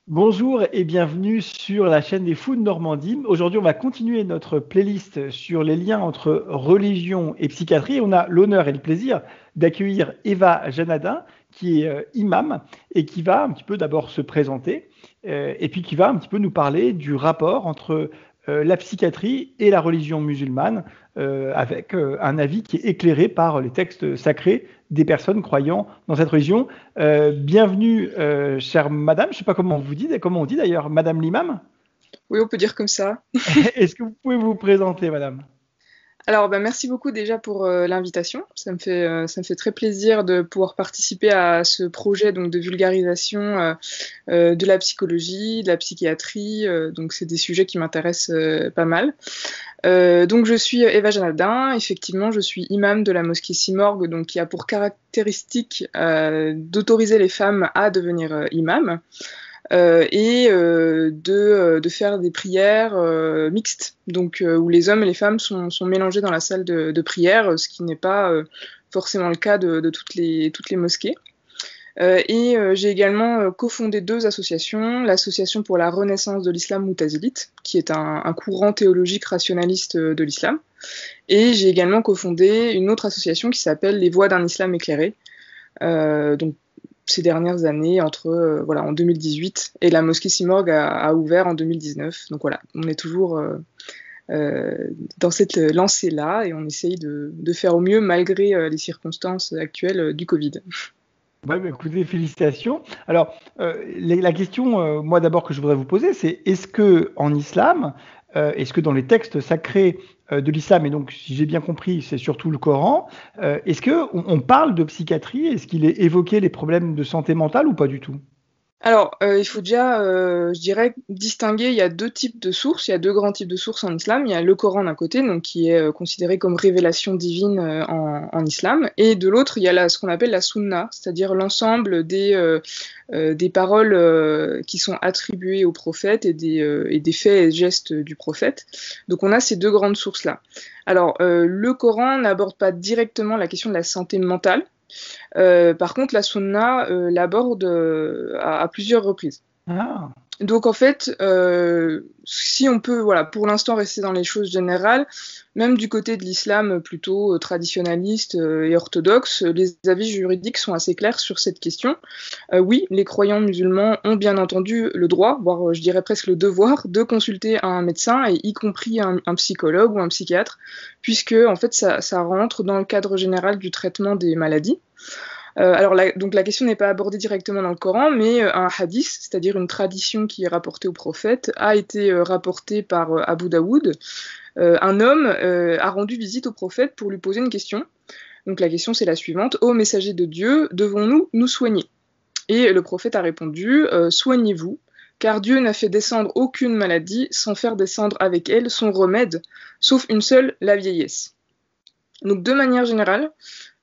Bonjour et bienvenue sur la chaîne des Fous de Normandie. Aujourd'hui, on va continuer notre playlist sur les liens entre religion et psychiatrie. On a l'honneur et le plaisir d'accueillir Eva Janadin, qui est imam et qui va un petit peu d'abord se présenter et puis qui va un petit peu nous parler du rapport entre la psychiatrie et la religion musulmane avec un avis qui est éclairé par les textes sacrés des personnes croyant dans cette religion. Bienvenue, chère madame. Je ne sais pas comment vous dites, comment on dit d'ailleurs, madame l'imam. Oui, on peut dire comme ça. Est-ce que vous pouvez vous présenter, madame? Alors, merci beaucoup déjà pour l'invitation. Ça me fait très plaisir de pouvoir participer à ce projet donc, de vulgarisation de la psychologie, de la psychiatrie. Donc, c'est des sujets qui m'intéressent pas mal. Donc, je suis Eva Janaldin. Effectivement, je suis imam de la mosquée Simorgue, donc, qui a pour caractéristique d'autoriser les femmes à devenir imams. Et de faire des prières mixtes, donc où les hommes et les femmes sont mélangés dans la salle de prière, ce qui n'est pas forcément le cas de toutes les mosquées. J'ai également cofondé deux associations, l'association pour la renaissance de l'islam moutazilite, qui est un courant théologique rationaliste de l'islam, et j'ai également cofondé une autre association qui s'appelle les Voix d'un islam éclairé, donc ces dernières années, en 2018, et la mosquée Simorgue a ouvert en 2019. Donc voilà, on est toujours dans cette lancée-là et on essaye de faire au mieux malgré les circonstances actuelles du Covid. Ouais, bah, écoutez, félicitations. Alors, la question, moi d'abord, que je voudrais vous poser, c'est est-ce que en islam, est-ce que dans les textes sacrés de l'islam, et donc si j'ai bien compris, c'est surtout le Coran, est-ce que on parle de psychiatrie? Est-ce qu'il est évoqué les problèmes de santé mentale ou pas du tout? Alors, il faut déjà, je dirais, distinguer, il y a deux types de sources, il y a deux grands types de sources en islam. Il y a le Coran d'un côté, donc qui est considéré comme révélation divine en islam, et de l'autre, il y a ce qu'on appelle la sunna, c'est-à-dire l'ensemble des paroles qui sont attribuées au prophète et des faits et gestes du prophète. Donc on a ces deux grandes sources-là. Alors, le Coran n'aborde pas directement la question de la santé mentale. Par contre, la sunna l'aborde à plusieurs reprises. Ah. Donc en fait, si on peut, voilà, pour l'instant rester dans les choses générales, même du côté de l'islam plutôt traditionnaliste et orthodoxe, les avis juridiques sont assez clairs sur cette question. Oui, les croyants musulmans ont bien entendu le droit, voire je dirais presque le devoir, de consulter un médecin, et y compris un psychologue ou un psychiatre, puisque en fait ça rentre dans le cadre général du traitement des maladies. Alors donc la question n'est pas abordée directement dans le Coran, mais un hadith, c'est-à-dire une tradition qui est rapportée au prophète, a été rapportée par Abu Daoud. Un homme a rendu visite au prophète pour lui poser une question. Donc la question c'est la suivante: Ô messager de Dieu, devons-nous nous soigner? Et le prophète a répondu: Soignez-vous, car Dieu n'a fait descendre aucune maladie sans faire descendre avec elle son remède, sauf une seule, la vieillesse. Donc de manière générale,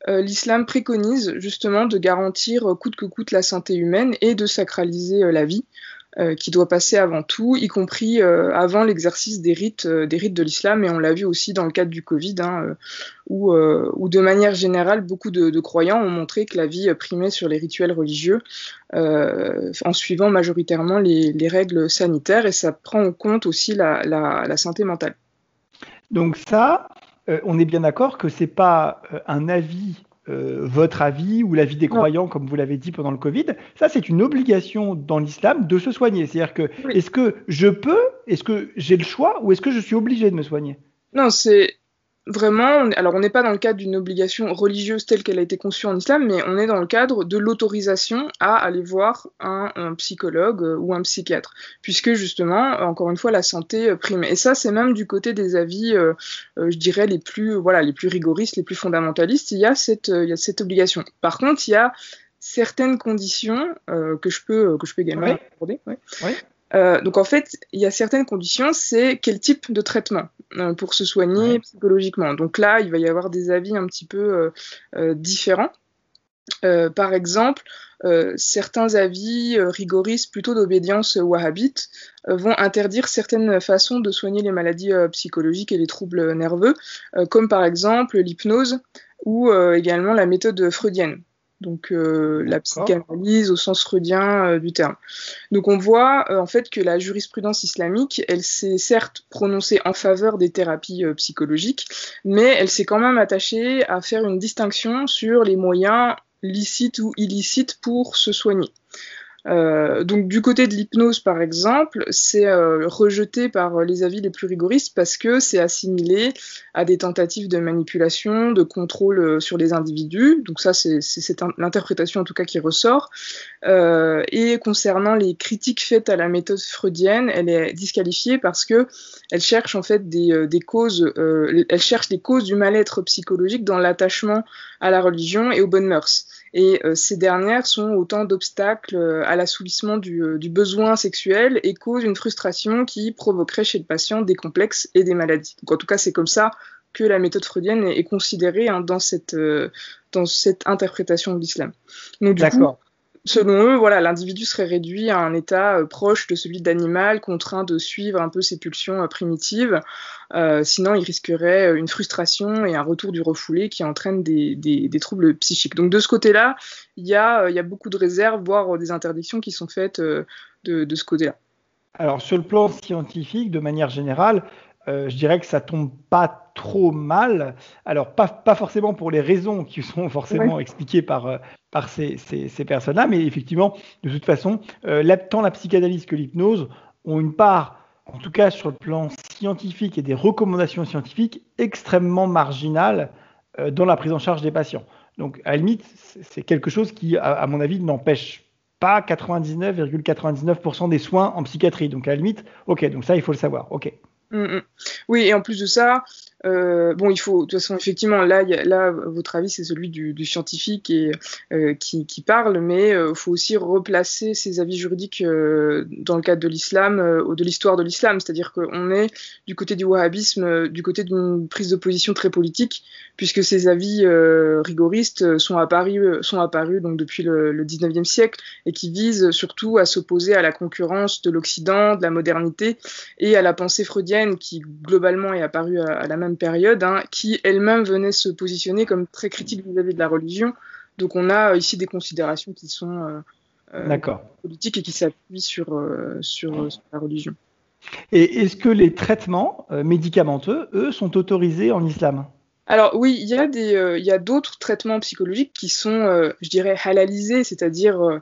l'islam préconise justement de garantir coûte que coûte la santé humaine et de sacraliser la vie, qui doit passer avant tout, y compris avant l'exercice des rites de l'islam. Et on l'a vu aussi dans le cadre du Covid, où de manière générale, beaucoup de croyants ont montré que la vie primait sur les rituels religieux, en suivant majoritairement les règles sanitaires, et ça prend en compte aussi la santé mentale. Donc ça, on est bien d'accord que c'est pas un avis, votre avis ou l'avis des Non, croyants, comme vous l'avez dit pendant le Covid. Ça, c'est une obligation dans l'islam de se soigner. C'est-à-dire que oui. est-ce que je peux, est-ce que j'ai le choix ou est-ce que je suis obligé de me soigner? Non, c'est vraiment. Alors, on n'est pas dans le cadre d'une obligation religieuse telle qu'elle a été conçue en islam, mais on est dans le cadre de l'autorisation à aller voir un psychologue ou un psychiatre, puisque justement, encore une fois, la santé prime. Et ça, c'est même du côté des avis, je dirais, les plus rigoristes, les plus fondamentalistes. Il y a cette obligation. Par contre, il y a certaines conditions que je peux également Oui, aborder. Ouais. oui. Donc en fait, il y a certaines conditions, c'est quel type de traitement pour se soigner Ouais. psychologiquement. Donc là, il va y avoir des avis un petit peu différents. Par exemple, certains avis rigoristes plutôt d'obédience wahhabite vont interdire certaines façons de soigner les maladies psychologiques et les troubles nerveux, comme par exemple l'hypnose ou également la méthode freudienne. Donc la psychanalyse au sens freudien du terme. Donc on voit en fait que la jurisprudence islamique, elle s'est certes prononcée en faveur des thérapies psychologiques, mais elle s'est quand même attachée à faire une distinction sur les moyens licites ou illicites pour se soigner. Donc du côté de l'hypnose par exemple, c'est rejeté par les avis les plus rigoristes parce que c'est assimilé à des tentatives de manipulation, de contrôle sur les individus. Donc ça c'est l'interprétation en tout cas qui ressort. Et concernant les critiques faites à la méthode freudienne, elle est disqualifiée parce que elle cherche en fait des causes, elle cherche les causes du mal-être psychologique dans l'attachement à la religion et aux bonnes mœurs. Et ces dernières sont autant d'obstacles à l'assouvissement du besoin sexuel et causent une frustration qui provoquerait chez le patient des complexes et des maladies. Donc en tout cas, c'est comme ça que la méthode freudienne est considérée dans cette interprétation de l'islam. Donc du coup, selon eux, voilà, l'individu serait réduit à un état proche de celui d'animal, contraint de suivre un peu ses pulsions primitives. Sinon, il risquerait une frustration et un retour du refoulé qui entraînent des troubles psychiques. Donc de ce côté-là, il y a beaucoup de réserves, voire des interdictions qui sont faites de ce côté-là. Alors sur le plan scientifique, de manière générale, je dirais que ça tombe pas trop mal. Alors pas forcément pour les raisons qui sont forcément expliquées par ces personnes-là, mais effectivement, de toute façon, tant la psychanalyse que l'hypnose ont une part, en tout cas sur le plan scientifique et des recommandations scientifiques, extrêmement marginale dans la prise en charge des patients. Donc à la limite, c'est quelque chose qui, à mon avis, n'empêche pas 99,99% des soins en psychiatrie. Donc à la limite, ok, donc ça, il faut le savoir. Ok. Oui, et en plus de ça, il faut, de toute façon, effectivement, là votre avis, c'est celui du scientifique qui parle, mais il faut aussi replacer ces avis juridiques dans le cadre de l'islam, de l'histoire de l'islam, c'est-à-dire qu'on est du côté du wahhabisme, du côté d'une prise de position très politique, puisque ces avis rigoristes sont apparus donc depuis le 19e siècle, et qui visent surtout à s'opposer à la concurrence de l'Occident, de la modernité, et à la pensée freudienne, qui globalement est apparue à la même période, qui elle-même venait se positionner comme très critique vis-à-vis de la religion. Donc on a ici des considérations qui sont politiques et qui s'appuient sur la religion. Et est-ce que les traitements médicamenteux, eux, sont autorisés en islam ? Alors oui, il y a d'autres traitements psychologiques qui sont, je dirais, halalisés, c'est-à-dire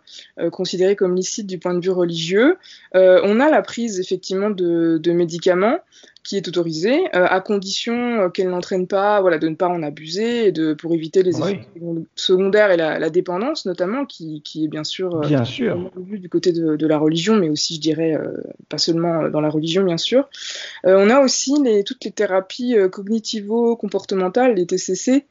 considérés comme licites du point de vue religieux. On a la prise effectivement de médicaments qui est autorisée, à condition qu'elle n'entraîne pas, voilà, de ne pas en abuser et pour éviter les effets secondaires et la dépendance notamment, qui est bien sûr vu du côté de la religion, mais aussi, je dirais, pas seulement dans la religion, bien sûr. On a aussi toutes les thérapies cognitivo-comportementales, les TCC,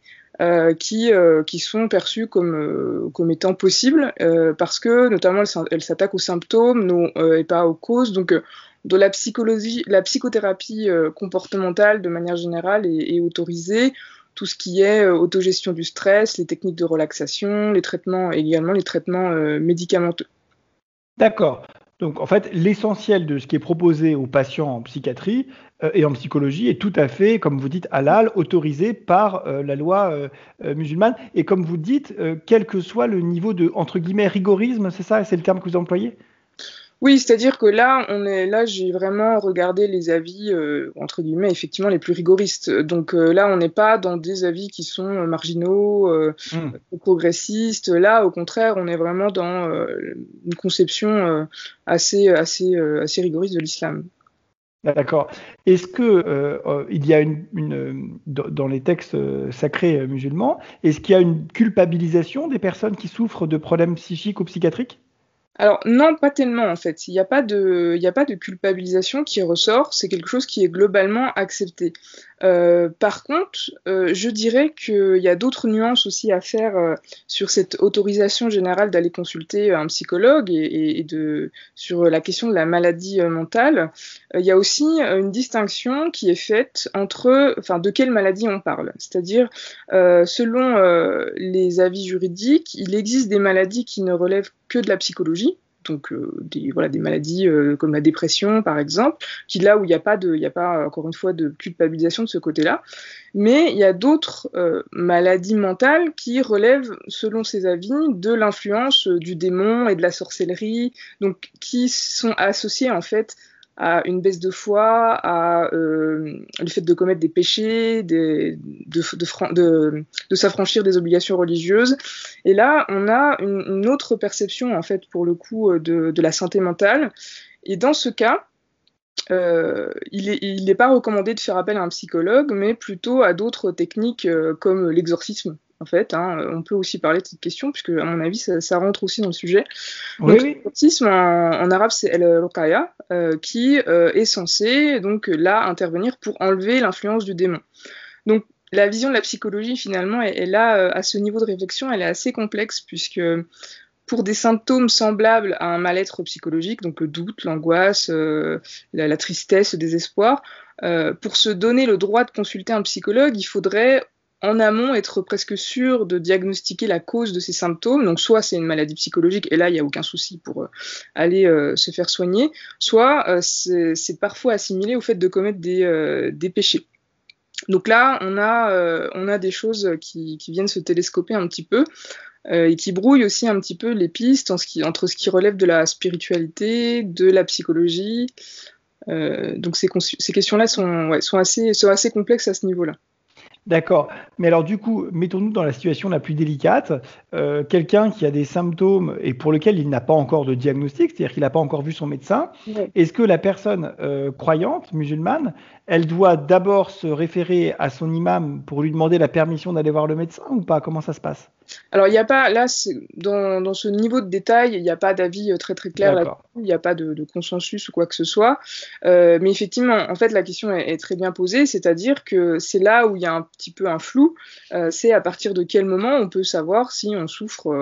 qui sont perçues comme étant possibles, parce que notamment elles s'attaquent aux symptômes et pas aux causes. Donc de la psychothérapie comportementale de manière générale est autorisée. Tout ce qui est autogestion du stress, les techniques de relaxation, également les traitements médicamenteux. D'accord. Donc, en fait, l'essentiel de ce qui est proposé aux patients en psychiatrie et en psychologie est tout à fait, comme vous dites, halal, autorisé par la loi musulmane. Et comme vous dites, quel que soit le niveau de, entre guillemets, rigorisme, c'est ça, c'est le terme que vous employez ? Oui, c'est-à-dire que là, j'ai vraiment regardé les avis, entre guillemets, effectivement, les plus rigoristes. Donc là, on n'est pas dans des avis qui sont marginaux, progressistes. Là, au contraire, on est vraiment dans une conception assez rigoriste de l'islam. D'accord. Est-ce que il y a dans les textes sacrés musulmans, est-ce qu'il y a une culpabilisation des personnes qui souffrent de problèmes psychiques ou psychiatriques ? Alors non, pas tellement en fait. Il n'y a pas de culpabilisation qui ressort. C'est quelque chose qui est globalement accepté. Par contre, je dirais qu'il y a d'autres nuances aussi à faire sur cette autorisation générale d'aller consulter un psychologue et sur la question de la maladie mentale. Il y a aussi une distinction qui est faite de quelle maladie on parle. C'est-à-dire, selon les avis juridiques, il existe des maladies qui ne relèvent que de la psychologie, donc des maladies comme la dépression par exemple, là où il n'y a pas encore une fois de culpabilisation de ce côté-là. Mais il y a d'autres maladies mentales qui relèvent, selon ses avis, de l'influence du démon et de la sorcellerie, donc qui sont associées en fait à une baisse de foi, à le fait de commettre des péchés, de s'affranchir des obligations religieuses. Et là, on a une autre perception, en fait, pour le coup, de la santé mentale. Et dans ce cas, il n'est pas recommandé de faire appel à un psychologue, mais plutôt à d'autres techniques comme l'exorcisme. En fait, on peut aussi parler de cette question, puisque à mon avis, ça rentre aussi dans le sujet. Oui, donc, l'exorcisme, en arabe, c'est el-ruqaya, qui est censé, donc, là, intervenir pour enlever l'influence du démon. Donc, la vision de la psychologie, finalement, elle a, à ce niveau de réflexion, elle est assez complexe, puisque pour des symptômes semblables à un mal-être psychologique, donc le doute, l'angoisse, la tristesse, le désespoir, pour se donner le droit de consulter un psychologue, il faudrait en amont être presque sûr de diagnostiquer la cause de ces symptômes. Donc soit c'est une maladie psychologique, et là il n'y a aucun souci pour aller se faire soigner, soit c'est parfois assimilé au fait de commettre des péchés. Donc là, on a des choses qui viennent se télescoper un petit peu, et qui brouillent aussi un petit peu les pistes entre ce qui relève de la spiritualité, de la psychologie. Donc ces questions-là sont assez complexes à ce niveau-là. D'accord. Mais alors du coup, mettons-nous dans la situation la plus délicate. Quelqu'un qui a des symptômes et pour lequel il n'a pas encore de diagnostic, c'est-à-dire qu'il n'a pas encore vu son médecin, est-ce que la personne croyante, musulmane, elle doit d'abord se référer à son imam pour lui demander la permission d'aller voir le médecin ou pas? Comment ça se passe? Alors, il n'y a pas, là, dans ce niveau de détail, il n'y a pas d'avis très très clair là-dessus, il n'y a pas de consensus ou quoi que ce soit. Mais effectivement, en fait, la question est très bien posée, c'est-à-dire que c'est là où il y a un petit peu un flou, c'est à partir de quel moment on peut savoir si on souffre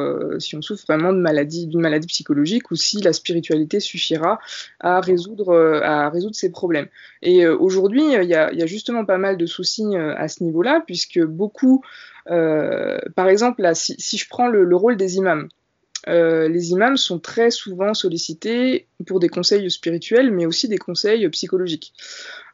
vraiment d'une maladie psychologique ou si la spiritualité suffira à résoudre ces problèmes. Et aujourd'hui, il y a justement pas mal de soucis à ce niveau-là, puisque beaucoup par exemple, là, si je prends le rôle des imams, les imams sont très souvent sollicités pour des conseils spirituels, mais aussi des conseils psychologiques.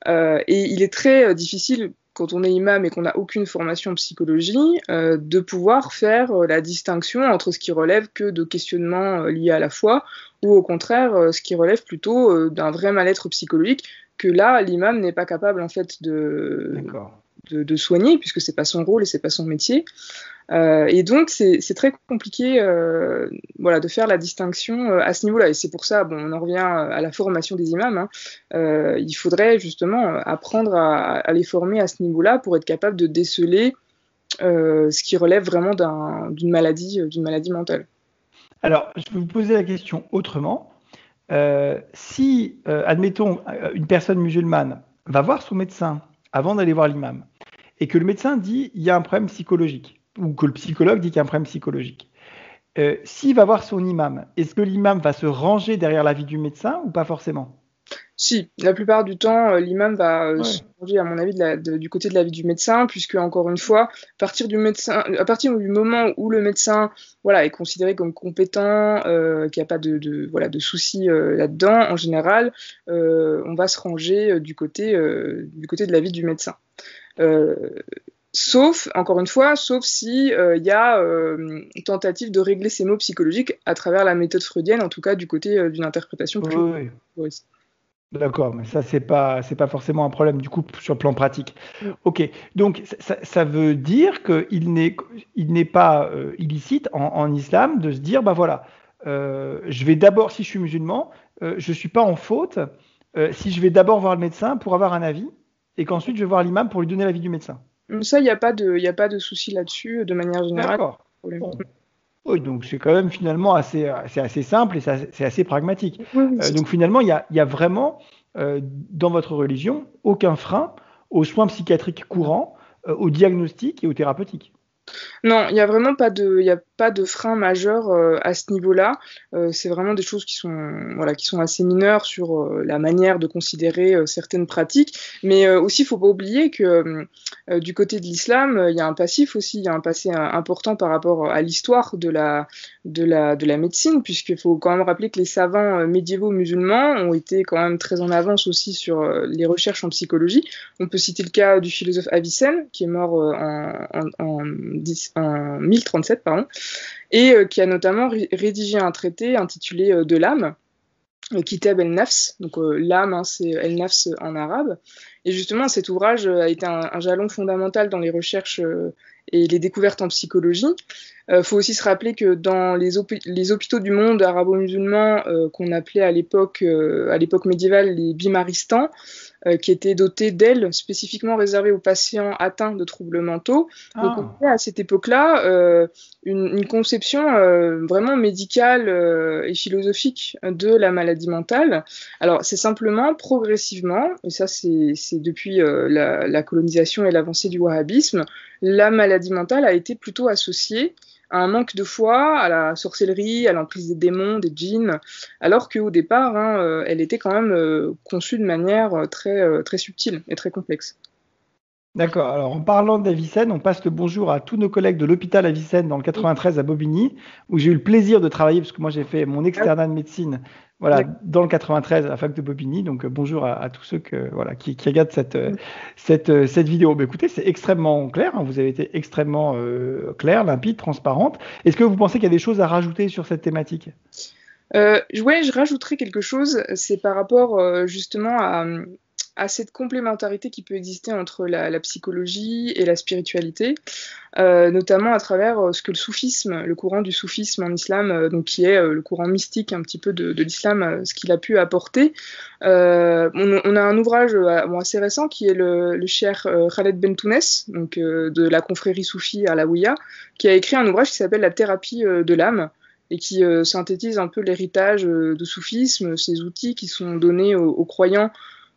Et il est très difficile, quand on est imam et qu'on n'a aucune formation en psychologie, de pouvoir faire la distinction entre ce qui relève que de questionnements liés à la foi, ou au contraire, ce qui relève plutôt d'un vrai mal-être psychologique, que là, l'imam n'est pas capable, en fait, de soigner, puisque c'est pas son rôle et c'est pas son métier. Et donc c'est très compliqué de faire la distinction à ce niveau-là. Et c'est pour ça, on en revient à la formation des imams. Il faudrait justement apprendre à les former à ce niveau-là pour être capable de déceler ce qui relève vraiment d'une maladie mentale. Alors, je vais vous poser la question autrement. Si, admettons, une personne musulmane va voir son médecin avant d'aller voir l'imam, et que le médecin dit il y a un problème psychologique, ou que le psychologue dit qu'il y a un problème psychologique, s'il va voir son imam, est-ce que l'imam va se ranger derrière l'avis du médecin ou pas forcément? Si, la plupart du temps, l'imam va se ranger, à mon avis, du côté de l'avis du médecin, puisque, encore une fois, à partir du moment où le médecin est considéré comme compétent, qu'il n'y a pas de soucis là-dedans, en général, on va se ranger du côté de l'avis du médecin. Sauf si y a une tentative de régler ces maux psychologiques à travers la méthode freudienne, en tout cas du côté d'une interprétation plus rigoureuse. D'accord, mais ça c'est pas forcément un problème du coup sur le plan pratique. Ok, donc ça veut dire qu'il n'est pas illicite en islam de se dire je vais d'abord, si je suis musulman, je suis pas en faute si je vais d'abord voir le médecin pour avoir un avis et qu'ensuite je vais voir l'imam pour lui donner l'avis du médecin. Ça, il n'y a pas de souci là-dessus de manière générale. D'accord. Bon. Oui, donc c'est quand même finalement assez simple et c'est assez pragmatique. Donc finalement, il y a vraiment dans votre religion aucun frein aux soins psychiatriques courants, au diagnostic et aux thérapeutiques. Non, il y a vraiment il y a pas de frein majeur à ce niveau-là. C'est vraiment des choses qui sont assez mineures sur la manière de considérer certaines pratiques. Mais aussi, il faut pas oublier que du côté de l'islam, il y a un passif aussi, il y a un passé important par rapport à l'histoire de la médecine, puisqu'il faut quand même rappeler que les savants médiévaux musulmans ont été quand même très en avance aussi sur les recherches en psychologie. On peut citer le cas du philosophe Avicenne, qui est mort en 1037, pardon, et qui a notamment rédigé un traité intitulé De l'âme, Kitab el-Nafs, donc l'âme, hein, c'est el-Nafs en arabe. Et justement, cet ouvrage a été un jalon fondamental dans les recherches et les découvertes en psychologie. Faut aussi se rappeler que dans les hôpitaux du monde arabo-musulman, qu'on appelait à l'époque médiévale les bimaristans, qui étaient dotés d'ailes spécifiquement réservées aux patients atteints de troubles mentaux. Donc on avait à cette époque-là une conception vraiment médicale et philosophique de la maladie mentale. Alors c'est simplement progressivement, et ça c'est depuis la colonisation et l'avancée du wahhabisme, la maladie mentale a été plutôt associée à un manque de foi, à la sorcellerie, à l'emprise des démons, des djinns, alors qu'au départ, elle était quand même conçue de manière très subtile et très complexe. D'accord. Alors, en parlant d'Avicenne, on passe le bonjour à tous nos collègues de l'hôpital Avicenne dans le 93 à Bobigny, où j'ai eu le plaisir de travailler, parce que moi j'ai fait mon externat de médecine dans le 93 à la fac de Bobigny. Donc, bonjour à tous ceux qui regardent cette vidéo. Mais écoutez, c'est extrêmement clair, hein. Vous avez été extrêmement clair, limpide, transparente. Est-ce que vous pensez qu'il y a des choses à rajouter sur cette thématique ? Ouais, je rajouterais quelque chose. C'est par rapport justement à cette complémentarité qui peut exister entre la psychologie et la spiritualité, notamment à travers ce que le courant du soufisme en islam, donc qui est le courant mystique un petit peu de l'islam, ce qu'il a pu apporter. On a un ouvrage assez récent qui est le cheikh Khaled Bentounes, donc de la confrérie soufie alaouia, qui a écrit un ouvrage qui s'appelle La thérapie de l'âme, et qui synthétise un peu l'héritage de soufisme, ces outils qui sont donnés aux croyants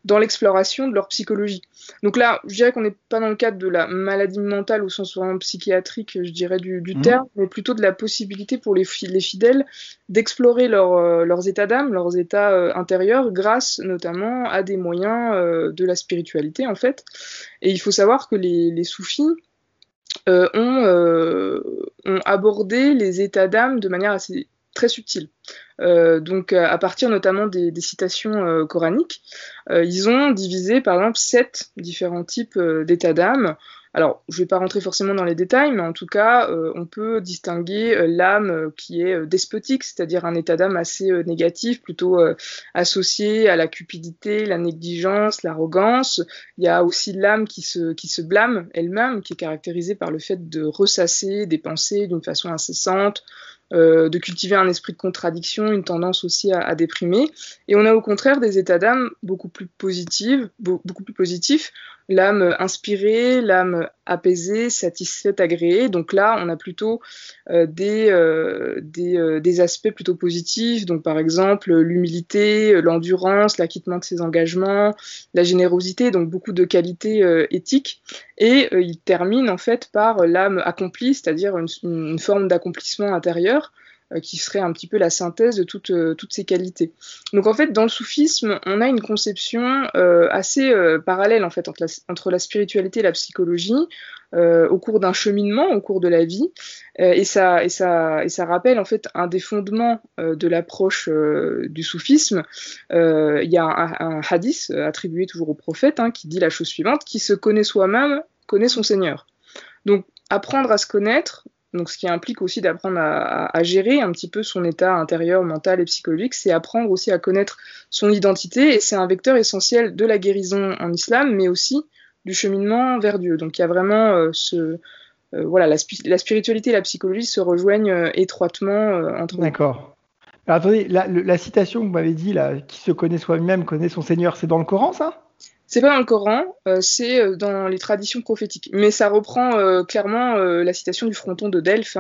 dans l'exploration de leur psychologie. Donc là, je dirais qu'on n'est pas dans le cadre de la maladie mentale au sens vraiment psychiatrique, je dirais, du terme, mais plutôt de la possibilité pour les fidèles d'explorer leurs états d'âme, leurs états intérieurs, grâce notamment à des moyens de la spiritualité, en fait. Et il faut savoir que les soufis ont abordé les états d'âme de manière très subtile. Donc, à partir notamment des citations coraniques, ils ont divisé, par exemple, 7 différents types d'états d'âme. Alors, je ne vais pas rentrer forcément dans les détails, mais en tout cas, on peut distinguer l'âme qui est despotique, c'est-à-dire un état d'âme assez négatif, plutôt associé à la cupidité, la négligence, l'arrogance. Il y a aussi l'âme qui se blâme elle-même, qui est caractérisée par le fait de ressasser des pensées d'une façon incessante, de cultiver un esprit de contradiction, une tendance aussi à déprimer. Et on a au contraire des états d'âme beaucoup plus positifs, l'âme inspirée, l'âme apaisée, satisfaite, agréée. Donc là, on a plutôt des aspects plutôt positifs, donc par exemple l'humilité, l'endurance, l'acquittement de ses engagements, la générosité, donc beaucoup de qualités éthiques. Et il termine en fait par l'âme accomplie, c'est-à-dire une forme d'accomplissement intérieur qui serait un petit peu la synthèse de toutes ces qualités. Donc en fait, dans le soufisme, on a une conception assez parallèle en fait entre la spiritualité et la psychologie au cours d'un cheminement, au cours de la vie, et ça rappelle en fait un des fondements de l'approche du soufisme. Il y a un hadith attribué toujours au prophète qui dit la chose suivante: qui se connaît soi-même connaît son Seigneur. Donc apprendre à se connaître, donc ce qui implique aussi d'apprendre à gérer un petit peu son état intérieur, mental et psychologique, c'est apprendre aussi à connaître son identité, et c'est un vecteur essentiel de la guérison en islam, mais aussi du cheminement vers Dieu. Donc il y a vraiment la spiritualité et la psychologie se rejoignent étroitement entre eux. D'accord. Alors, attendez, la citation que vous m'avez dit, là, qui se connaît soi-même connaît son Seigneur, c'est dans le Coran, ça ? C'est pas dans le Coran, c'est dans les traditions prophétiques. Mais ça reprend clairement la citation du fronton de Delphes,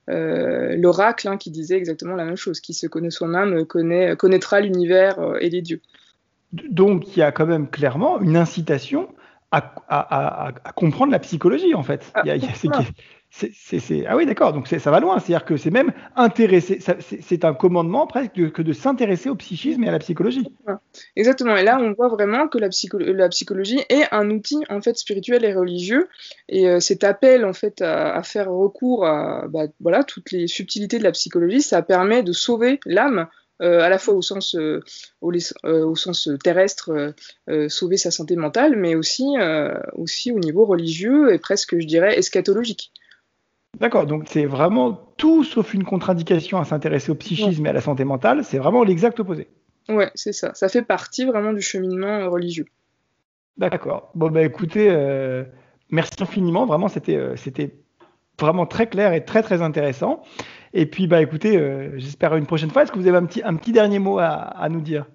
l'oracle qui disait exactement la même chose: qui se connaît soi-même connaîtra l'univers et les dieux. Donc, il y a quand même clairement une incitation à comprendre la psychologie, en fait. Ah oui, d'accord, donc ça va loin. C'est-à-dire que c'est même intéressé, c'est un commandement presque que de s'intéresser au psychisme et à la psychologie. Exactement. Et là, on voit vraiment que la psychologie est un outil en fait spirituel et religieux. Et cet appel en fait à faire recours à voilà, toutes les subtilités de la psychologie, ça permet de sauver l'âme. À la fois au sens terrestre, sauver sa santé mentale, mais aussi au niveau religieux et presque, je dirais, eschatologique. D'accord, donc c'est vraiment tout sauf une contre-indication à s'intéresser au psychisme et à la santé mentale, c'est vraiment l'exact opposé. Ouais, c'est ça. Ça fait partie vraiment du cheminement religieux. D'accord. Bon, bah écoutez, merci infiniment. Vraiment, c'était vraiment très clair et très, très intéressant. Et puis, bah écoutez, j'espère une prochaine fois. Est-ce que vous avez un petit dernier mot à nous dire?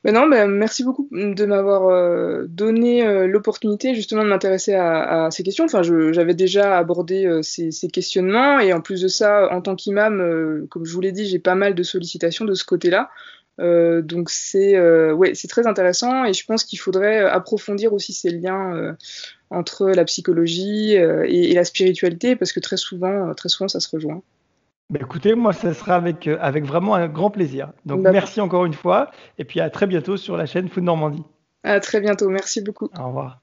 Ben non, merci beaucoup de m'avoir donné l'opportunité justement de m'intéresser à ces questions. Enfin, j'avais déjà abordé ces questionnements et en plus de ça, en tant qu'imam, comme je vous l'ai dit, j'ai pas mal de sollicitations de ce côté-là. Donc ouais, c'est très intéressant et je pense qu'il faudrait approfondir aussi ces liens entre la psychologie et la spiritualité parce que très souvent, ça se rejoint. Bah, écoutez, moi, ça sera avec vraiment un grand plaisir. Donc, D'accord. merci encore une fois. Et puis, à très bientôt sur la chaîne Food Normandie. À très bientôt. Merci beaucoup. Au revoir.